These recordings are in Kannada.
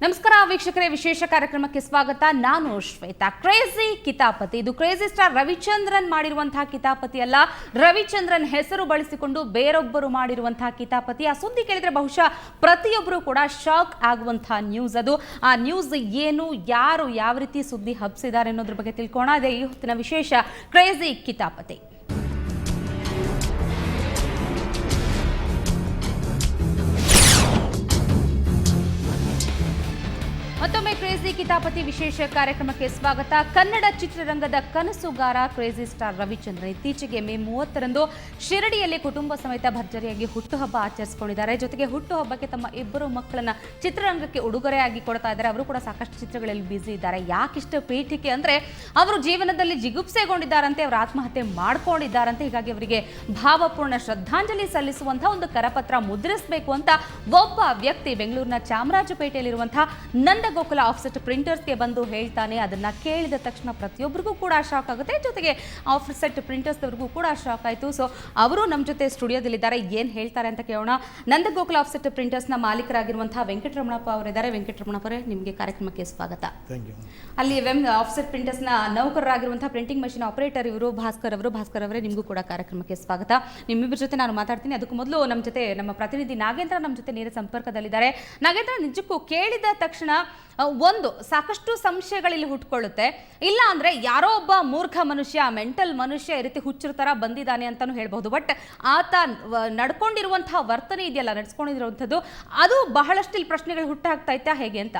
ನಮಸ್ಕಾರ ವೀಕ್ಷಕರೇ, ವಿಶೇಷ ಕಾರ್ಯಕ್ರಮಕ್ಕೆ ಸ್ವಾಗತ. ನಾನು ಶ್ವೇತಾ. ಕ್ರೇಜಿ ಕಿತಾಪತಿ, ಇದು ಕ್ರೇಜಿ ಸ್ಟಾರ್ ರವಿಚಂದ್ರನ್ ಮಾಡಿರುವಂತಹ ಕಿತಾಪತಿ ಅಲ್ಲ, ರವಿಚಂದ್ರನ್ ಹೆಸರು ಬಳಸಿಕೊಂಡು ಬೇರೊಬ್ಬರು ಮಾಡಿರುವಂತಹ ಕಿತಾಪತಿ. ಆ ಸುದ್ದಿ ಕೇಳಿದ್ರೆ ಬಹುಶಃ ಪ್ರತಿಯೊಬ್ಬರು ಕೂಡ ಶಾಕ್ ಆಗುವಂತಹ ನ್ಯೂಸ್ ಅದು. ಆ ನ್ಯೂಸ್ ಏನು, ಯಾರು ಯಾವ ರೀತಿ ಸುದ್ದಿ ಹಬ್ಸಿದ್ದಾರೆ ಅನ್ನೋದ್ರ ಬಗ್ಗೆ ತಿಳ್ಕೋಣ. ಅದೇ ಈ ಹೊತ್ತಿನ ವಿಶೇಷ ಕ್ರೇಜಿ ಕಿತಾಪತಿ. ಮತ್ತೊಮ್ಮೆ ಕ್ರೇಜಿ ಕಿತಾಪತಿ ವಿಶೇಷ ಕಾರ್ಯಕ್ರಮಕ್ಕೆ ಸ್ವಾಗತ. ಕನ್ನಡ ಚಿತ್ರರಂಗದ ಕನಸುಗಾರ ಕ್ರೇಜಿ ಸ್ಟಾರ್ ರವಿಚಂದ್ರನ್ ಇತ್ತೀಚೆಗೆ ಮೇ 30ರಂದು ಶಿರಡಿಯಲ್ಲಿ ಕುಟುಂಬ ಸಮೇತ ಭರ್ಜರಿಯಾಗಿ ಹುಟ್ಟುಹಬ್ಬ ಆಚರಿಸಿಕೊಂಡಿದ್ದಾರೆ. ಜೊತೆಗೆ ಹುಟ್ಟುಹಬ್ಬಕ್ಕೆ ತಮ್ಮ ಇಬ್ಬರು ಮಕ್ಕಳನ್ನ ಚಿತ್ರರಂಗಕ್ಕೆ ಉಡುಗೊರೆಯಾಗಿ ಕೊಡ್ತಾ ಇದ್ದಾರೆ. ಅವರು ಕೂಡ ಸಾಕಷ್ಟು ಚಿತ್ರಗಳಲ್ಲಿ ಬ್ಯುಸಿ ಇದ್ದಾರೆ. ಯಾಕಿಷ್ಟು ಪೀಠಿಕೆ ಅಂದ್ರೆ, ಅವರು ಜೀವನದಲ್ಲಿ ಜಿಗುಪ್ಸೆಗೊಂಡಿದ್ದಾರಂತೆ, ಅವರು ಆತ್ಮಹತ್ಯೆ ಮಾಡ್ಕೊಂಡಿದ್ದಾರಂತೆ. ಹೀಗಾಗಿ ಅವರಿಗೆ ಭಾವಪೂರ್ಣ ಶ್ರದ್ಧಾಂಜಲಿ ಸಲ್ಲಿಸುವಂತಹ ಒಂದು ಕರಪತ್ರ ಮುದ್ರಿಸಬೇಕು ಅಂತ ಒಬ್ಬ ವ್ಯಕ್ತಿ ಬೆಂಗಳೂರಿನ ಚಾಮರಾಜಪೇಟೆಯಲ್ಲಿರುವಂತಹ ನಂದಗೋಕುಲ ಆಫ್ಸೆಟ್ ಪ್ರಿಂಟರ್ಸ್ಗೆ ಬಂದು ಹೇಳ್ತಾನೆ. ಅದನ್ನ ಕೇಳಿದ ತಕ್ಷಣ ಪ್ರತಿಯೊಬ್ಬರಿಗೂ ಕೂಡ ಶಾಕ್ ಆಗುತ್ತೆ. ಜೊತೆಗೆ ಆಫ್ಸೆಟ್ ಪ್ರಿಂಟರ್ಸ್ ಅವರಿಗೂ ಕೂಡ ಶಾಕ್ ಆಯಿತು. ಸೊ ಅವರು ನಮ್ಮ ಜೊತೆ ಸ್ಟುಡಿಯೋದಲ್ಲಿದ್ದಾರೆ. ಏನು ಹೇಳ್ತಾರೆ ಅಂತ ಕೇಳೋಣ. ನಂದಗೋಕುಲ ಆಫ್ಸೆಟ್ ಪ್ರಿಂಟರ್ಸ್ನ ಮಾಲೀಕರಾಗಿರುವಂತಹ ವೆಂಕಟರಮಣಪ್ಪ ಅವರಿದ್ದಾರೆ. ವೆಂಕಟರಮಣಪ್ಪ ಅವರೇ, ನಿಮಗೆ ಕಾರ್ಯಕ್ರಮಕ್ಕೆ ಸ್ವಾಗತ. ಅಲ್ಲಿ ಆಫ್ಸೆಟ್ ಪ್ರಿಂಟರ್ಸ್ನ ನೌಕರರಾಗಿರುವಂತಹ ಪ್ರಿಂಟಿಂಗ್ ಮಷಿನ್ ಆಪರೇಟರ್ ಇವರು ಭಾಸ್ಕರ್ ಅವರು. ಭಾಸ್ಕರ್ ಅವರೇ, ನಿಮಗೂ ಕೂಡ ಕಾರ್ಯಕ್ರಮಕ್ಕೆ ಸ್ವಾಗತ. ನಿಮ್ಮಿಬ್ಬರ ಜೊತೆ ನಾನು ಮಾತಾಡ್ತೀನಿ. ಅದಕ್ಕೂ ಮೊದಲು ನಮ್ಮ ಜೊತೆ ನಮ್ಮ ಪ್ರತಿನಿಧಿ ನಾಗೇಂದ್ರ ನಮ್ಮ ಜೊತೆ ನೇರ ಸಂಪರ್ಕದಲ್ಲಿದ್ದಾರೆ. ನಾಗೇಂದ್ರ, ನಿಜಕ್ಕೂ ಕೇಳಿದ ತಕ್ಷಣ ಒಂದು ಸಾಕಷ್ಟು ಸಂಶಯಗಳಲ್ಲಿ ಹುಟ್ಕೊಳ್ಳುತ್ತೆ. ಇಲ್ಲ ಅಂದ್ರೆ ಯಾರೋ ಒಬ್ಬ ಮೂರ್ಖ ಮನುಷ್ಯ, ಮೆಂಟಲ್ ಮನುಷ್ಯ ಈ ರೀತಿ ಹುಚ್ಚರ ತರ ಬಂದಿದ್ದಾನೆ ಅಂತಾನು ಹೇಳ್ಬಹುದು. ಬಟ್ ಆತ ನಡ್ಕೊಂಡಿರುವಂತಹ ವರ್ತನೆ ಇದೆಯಲ್ಲ, ನಡೆಸ್ಕೊಂಡಿರುವಂಥದ್ದು, ಅದು ಬಹಳಷ್ಟು ಇಲ್ಲಿ ಪ್ರಶ್ನೆಗಳು ಹುಟ್ಟಾಗ್ತಾ ಇತ್ತಾ ಹೇಗೆ ಅಂತ?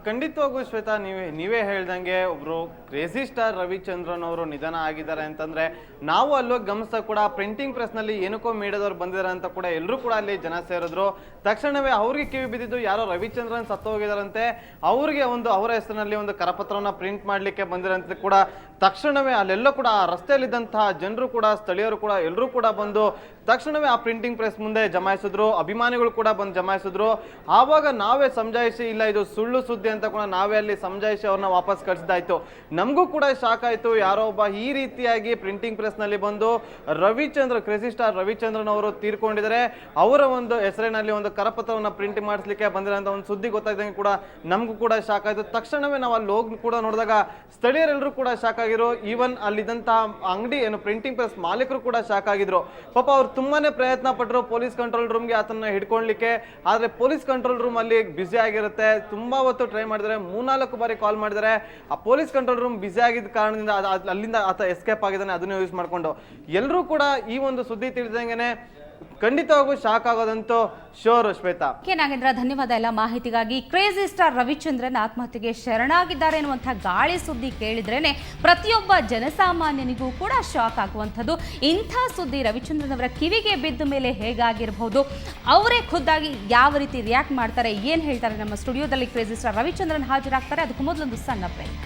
ಖಂಡಿತವಾಗೂ ಶ್ವೇತಾ, ನೀವೇ ಹೇಳ್ದಂಗೆ ಒಬ್ರು ಕ್ರೇಜಿ ಸ್ಟಾರ್ ರವಿಚಂದ್ರನ್ ಅವರು ನಿಧನ ಆಗಿದ್ದಾರೆ ಅಂತಂದ್ರೆ ನಾವು ಅಲ್ಲೋಗಿ ಗಮನಿಸ್ತಾ ಕೂಡ ಪ್ರಿಂಟಿಂಗ್ ಪ್ರೆಸ್ ನಲ್ಲಿ ಏನಕ್ಕೋ ಮೀಡಿಯಾದವ್ರು ಬಂದಿದ್ದಾರೆ ಅಂತ ಕೂಡ ಎಲ್ಲರೂ ಕೂಡ ಅಲ್ಲಿ ಜನ ಸೇರಿದ್ರು. ತಕ್ಷಣವೇ ಅವ್ರಿಗೆ ಕಿವಿ ಬಿದ್ದಿದ್ದು, ಯಾರೋ ರವಿಚಂದ್ರನ್ ಸತ್ತು ಹೋಗಿದಾರಂತೆ, ಅವ್ರಿಗೆ ಅವರ ಹೆಸರಿನಲ್ಲಿ ಒಂದು ಕರಪತ್ರವನ್ನ ಪ್ರಿಂಟ್ ಮಾಡ್ಲಿಕ್ಕೆ ಬಂದಿರಂತ ಕೂಡ ತಕ್ಷಣವೇ ಅಲ್ಲೆಲ್ಲ ಕೂಡ ಆ ರಸ್ತೆಯಲ್ಲಿದ್ದಂತಹ ಜನರು ಕೂಡ, ಸ್ಥಳೀಯರು ಕೂಡ, ಎಲ್ಲರೂ ಕೂಡ ಬಂದು ತಕ್ಷಣವೇ ಆ ಪ್ರಿಂಟಿಂಗ್ ಪ್ರೆಸ್ ಮುಂದೆ ಜಮಾಯಿಸಿದ್ರು. ಅಭಿಮಾನಿಗಳು ಕೂಡ ಬಂದು ಜಮಾಯಿಸಿದ್ರು. ಆವಾಗ ನಾವೇ ಸಮಜಾಯಿಸಿ, ಇಲ್ಲ ಇದು ಸುಳ್ಳು ಸುದ್ದಿ ಅಂತ ಕೂಡ ನಾವೇ ಅಲ್ಲಿ ಸಮಜಾಯಿಸಿ ಅವ್ರನ್ನ ವಾಪಸ್ ಕಳಿಸಿದಾಯ್ತು. ನಮಗೂ ಕೂಡ ಶಾಕ್ ಆಯ್ತು. ಯಾರೋ ಒಬ್ಬ ಈ ರೀತಿಯಾಗಿ ಪ್ರಿಂಟಿಂಗ್ ಪ್ರೆಸ್ ನಲ್ಲಿ ಬಂದು ಕ್ರೇಜಿ ಸ್ಟಾರ್ ರವಿಚಂದ್ರನ್ ಅವರು ತೀರ್ಕೊಂಡಿದ್ದಾರೆ, ಅವರ ಒಂದು ಹೆಸರಿನಲ್ಲಿ ಒಂದು ಕರಪತ್ರವನ್ನ ಪ್ರಿಂಟ್ ಮಾಡಿಸ್ಲಿಕ್ಕೆ ಬಂದಿರೋಂಥ ಒಂದು ಸುದ್ದಿ ಗೊತ್ತಾಯ್ದಂಗೆ ಕೂಡ ನಮಗೂ ಕೂಡ ಶಾಕ್ ಆಯ್ತು. ತಕ್ಷಣವೇ ನಾವು ಅಲ್ಲಿ ಹೋಗಿ ಕೂಡ ನೋಡಿದಾಗ ಸ್ಥಳೀಯರೆಲ್ಲರೂ ಕೂಡ ಶಾಕ್ ಆಗಿದ್ರು. ಈವನ್ ಅಲ್ಲಿದ್ದಂತಹ ಅಂಗಡಿ ಪ್ರಿಂಟಿಂಗ್ ಪ್ರೆಸ್ ಮಾಲೀಕರು ಕೂಡ ಶಾಕ್ ಆಗಿದ್ರು. ಪಾಪ ಅವ್ರು ತುಂಬಾನೇ ಪ್ರಯತ್ನ ಪಟ್ಟರು ಪೊಲೀಸ್ ಕಂಟ್ರೋಲ್ ರೂಮ್ಗೆ ಆತನ ಹಿಡ್ಕೊಳ್ಲಿಕ್ಕೆ. ಆದ್ರೆ ಪೊಲೀಸ್ ಕಂಟ್ರೋಲ್ ರೂಮ್ ಅಲ್ಲಿ ಬ್ಯುಸಿ ಆಗಿರುತ್ತೆ. ತುಂಬಾ ಹೊತ್ತು ಟ್ರೈ ಮಾಡಿದರೆ, 3-4 ಬಾರಿ ಕಾಲ್ ಮಾಡಿದರೆ. ಆ ಪೊಲೀಸ್ ಕಂಟ್ರೋಲ್ ರೂಮ್ ಬ್ಯುಸಿ ಆಗಿದ್ದ ಕಾರಣದಿಂದ ಅಲ್ಲಿಂದ ಆತ ಎಸ್ಕೇಪ್ ಆಗಿದ್ದಾನೆ, ಅದನ್ನು ಯೂಸ್ ಮಾಡ್ಕೊಂಡು. ಎಲ್ಲರೂ ಕೂಡ ಈ ಒಂದು ಸುದ್ದಿ ತಿಳಿದಂಗೆನೆ ಖಂಡಿತವಾಗೂ ಶಾಕ್ ಆಗೋದಂತೂ ಶೋರ್. ಶ್ವೇತಾ, ನಾಗೇಂದ್ರ, ಧನ್ಯವಾದ ಎಲ್ಲ ಮಾಹಿತಿಗಾಗಿ. ಕ್ರೇಜಿ ಸ್ಟಾರ್ ರವಿಚಂದ್ರನ್ ಆತ್ಮಹತ್ಯೆಗೆ ಶರಣಾಗಿದ್ದಾರೆ ಎನ್ನುವಂತಹ ಗಾಳಿ ಸುದ್ದಿ ಕೇಳಿದ್ರೇನೆ ಪ್ರತಿಯೊಬ್ಬ ಜನಸಾಮಾನ್ಯನಿಗೂ ಕೂಡ ಶಾಕ್ ಆಗುವಂಥದ್ದು. ಇಂಥ ಸುದ್ದಿ ರವಿಚಂದ್ರನ್ ಅವರ ಕಿವಿಗೆ ಬಿದ್ದ ಮೇಲೆ ಹೇಗಾಗಿರಬಹುದು, ಅವರೇ ಖುದ್ದಾಗಿ ಯಾವ ರೀತಿ ರಿಯಾಕ್ಟ್ ಮಾಡ್ತಾರೆ, ಏನು ಹೇಳ್ತಾರೆ, ನಮ್ಮ ಸ್ಟುಡಿಯೋದಲ್ಲಿ ಕ್ರೇಜಿ ಸ್ಟಾರ್ ರವಿಚಂದ್ರನ್ ಹಾಜರಾಗ್ತಾರೆ. ಅದಕ್ಕೂ ಮೊದಲೊಂದು ಸಣ್ಣ ಬ್ರೇಕ್.